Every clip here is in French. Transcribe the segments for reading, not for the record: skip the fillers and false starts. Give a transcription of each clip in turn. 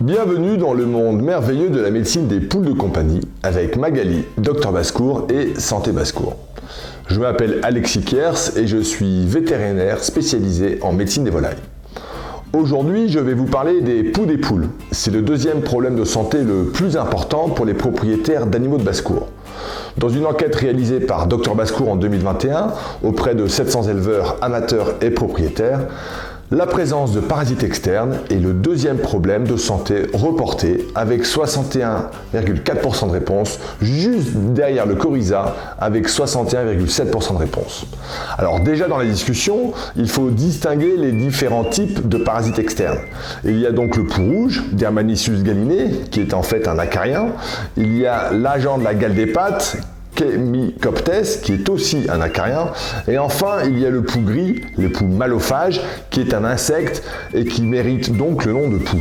Bienvenue dans le monde merveilleux de la médecine des poules de compagnie avec Magali, Dr Basse-Cour et Santé Basse-Cour. Je m'appelle Alexis Kiers et je suis vétérinaire spécialisé en médecine des volailles. Aujourd'hui, je vais vous parler des poux des poules. C'est le deuxième problème de santé le plus important pour les propriétaires d'animaux de basse-cour. Dans une enquête réalisée par Dr Basse-Cour en 2021 auprès de 700 éleveurs amateurs et propriétaires, la présence de parasites externes est le deuxième problème de santé reporté avec 61,4% de réponses, juste derrière le coryza avec 61,7% de réponses. Alors déjà dans la discussion, il faut distinguer les différents types de parasites externes. Il y a donc le pou rouge, Dermanissus gallinae, qui est en fait un acarien. Il y a l'agent de la gale des pattes, Chemicoptes, qui est aussi un acarien, et enfin il y a le pou gris, le pou malophage, qui est un insecte et qui mérite donc le nom de pou.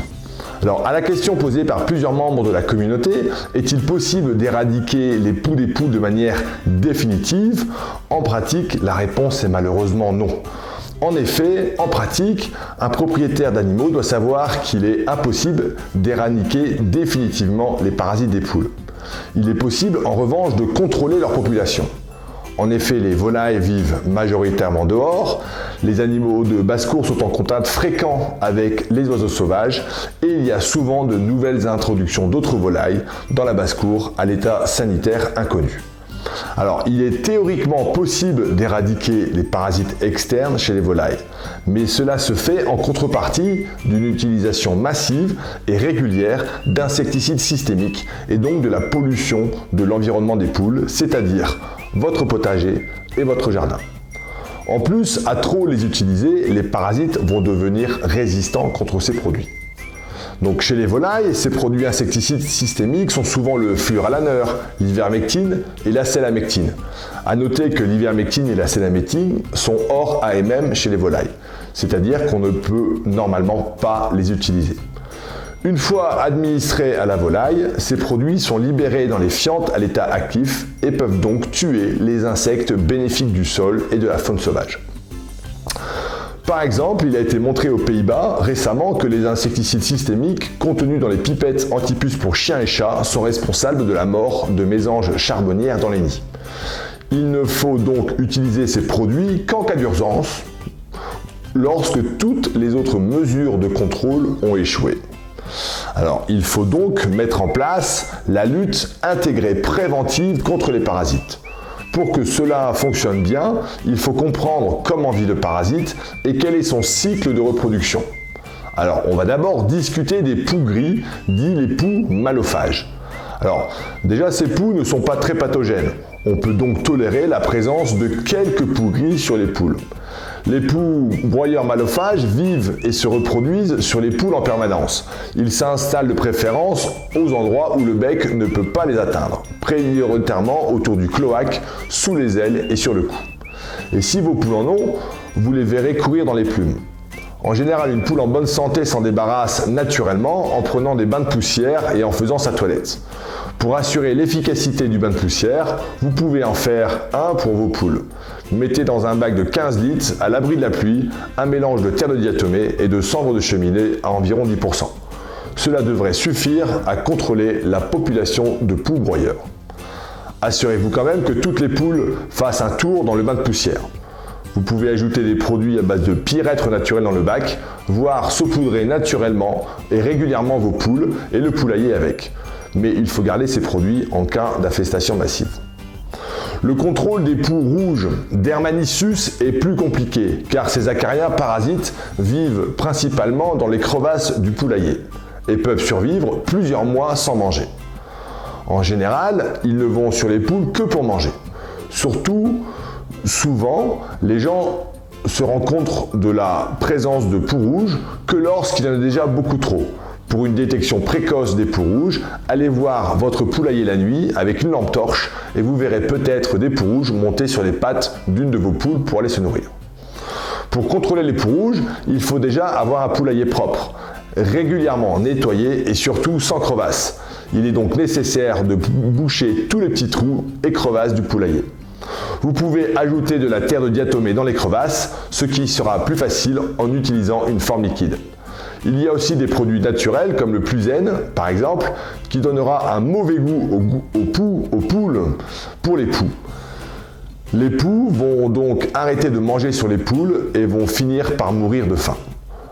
Alors à la question posée par plusieurs membres de la communauté, est-il possible d'éradiquer les poux des poules de manière définitive? En pratique, la réponse est malheureusement non. En effet, en pratique, un propriétaire d'animaux doit savoir qu'il est impossible d'éradiquer définitivement les parasites des poules. Il est possible en revanche de contrôler leur population. En effet, les volailles vivent majoritairement dehors, les animaux de basse-cour sont en contact fréquent avec les oiseaux sauvages et il y a souvent de nouvelles introductions d'autres volailles dans la basse-cour à l'état sanitaire inconnu. Alors, il est théoriquement possible d'éradiquer les parasites externes chez les volailles, mais cela se fait en contrepartie d'une utilisation massive et régulière d'insecticides systémiques et donc de la pollution de l'environnement des poules, c'est-à-dire votre potager et votre jardin. En plus, à trop les utiliser, les parasites vont devenir résistants contre ces produits. Donc chez les volailles, ces produits insecticides systémiques sont souvent le fluoralaneur, l'ivermectine et la sélamectine. A noter que l'ivermectine et la sélamectine sont hors AMM chez les volailles, c'est-à-dire qu'on ne peut normalement pas les utiliser. Une fois administrés à la volaille, ces produits sont libérés dans les fientes à l'état actif et peuvent donc tuer les insectes bénéfiques du sol et de la faune sauvage. Par exemple, il a été montré aux Pays-Bas récemment que les insecticides systémiques contenus dans les pipettes antipuces pour chiens et chats sont responsables de la mort de mésanges charbonnières dans les nids. Il ne faut donc utiliser ces produits qu'en cas d'urgence, lorsque toutes les autres mesures de contrôle ont échoué. Alors, il faut donc mettre en place la lutte intégrée préventive contre les parasites. Pour que cela fonctionne bien, il faut comprendre comment vit le parasite et quel est son cycle de reproduction. Alors, on va d'abord discuter des poux gris, dits les poux malophages. Alors, déjà, ces poux ne sont pas très pathogènes. On peut donc tolérer la présence de quelques poux gris sur les poules. Les poux broyeurs malophages vivent et se reproduisent sur les poules en permanence. Ils s'installent de préférence aux endroits où le bec ne peut pas les atteindre, prioritairement autour du cloaque, sous les ailes et sur le cou. Et si vos poules en ont, vous les verrez courir dans les plumes. En général, une poule en bonne santé s'en débarrasse naturellement en prenant des bains de poussière et en faisant sa toilette. Pour assurer l'efficacité du bain de poussière, vous pouvez en faire un pour vos poules. Mettez dans un bac de 15 litres, à l'abri de la pluie, un mélange de terre de diatomée et de cendre de cheminée à environ 10%. Cela devrait suffire à contrôler la population de poux broyeurs. Assurez-vous quand même que toutes les poules fassent un tour dans le bain de poussière. Vous pouvez ajouter des produits à base de pyrètre naturel dans le bac, voire saupoudrer naturellement et régulièrement vos poules et le poulailler avec. Mais il faut garder ces produits en cas d'infestation massive. Le contrôle des poux rouges Dermanissus est plus compliqué car ces acariens parasites vivent principalement dans les crevasses du poulailler et peuvent survivre plusieurs mois sans manger. En général, ils ne vont sur les poules que pour manger. Surtout, souvent, les gens se rendent compte de la présence de poux rouges que lorsqu'il y en a déjà beaucoup trop. Pour une détection précoce des poux rouges, allez voir votre poulailler la nuit avec une lampe torche et vous verrez peut-être des poux rouges monter sur les pattes d'une de vos poules pour aller se nourrir. Pour contrôler les poux rouges, il faut déjà avoir un poulailler propre, régulièrement nettoyé et surtout sans crevasses. Il est donc nécessaire de boucher tous les petits trous et crevasses du poulailler. Vous pouvez ajouter de la terre de diatomée dans les crevasses, ce qui sera plus facile en utilisant une forme liquide. Il y a aussi des produits naturels comme le Plus-N, par exemple, qui donnera un mauvais goût aux poules pour les poux. Les poux vont donc arrêter de manger sur les poules et vont finir par mourir de faim.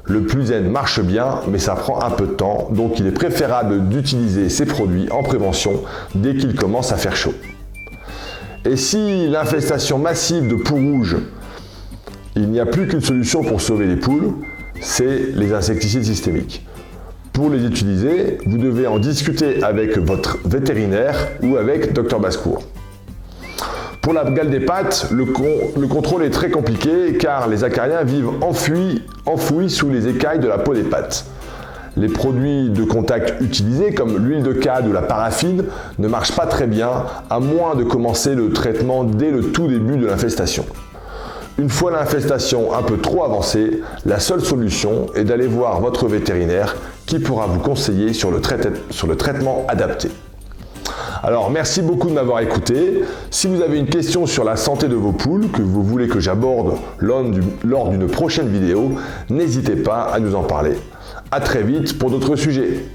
Le Plus-N marche bien, mais ça prend un peu de temps, donc il est préférable d'utiliser ces produits en prévention dès qu'il commence à faire chaud. Et si l'infestation massive de poux rouges, il n'y a plus qu'une solution pour sauver les poules, c'est les insecticides systémiques. Pour les utiliser, vous devez en discuter avec votre vétérinaire ou avec Dr Bascour. Pour la gale des pattes, le contrôle est très compliqué car les acariens vivent enfouis sous les écailles de la peau des pattes. Les produits de contact utilisés comme l'huile de cade ou la paraffine ne marchent pas très bien à moins de commencer le traitement dès le tout début de l'infestation. Une fois l'infestation un peu trop avancée, la seule solution est d'aller voir votre vétérinaire qui pourra vous conseiller sur le traitement adapté. Alors merci beaucoup de m'avoir écouté. Si vous avez une question sur la santé de vos poules que vous voulez que j'aborde lors d'une prochaine vidéo, n'hésitez pas à nous en parler. À très vite pour d'autres sujets.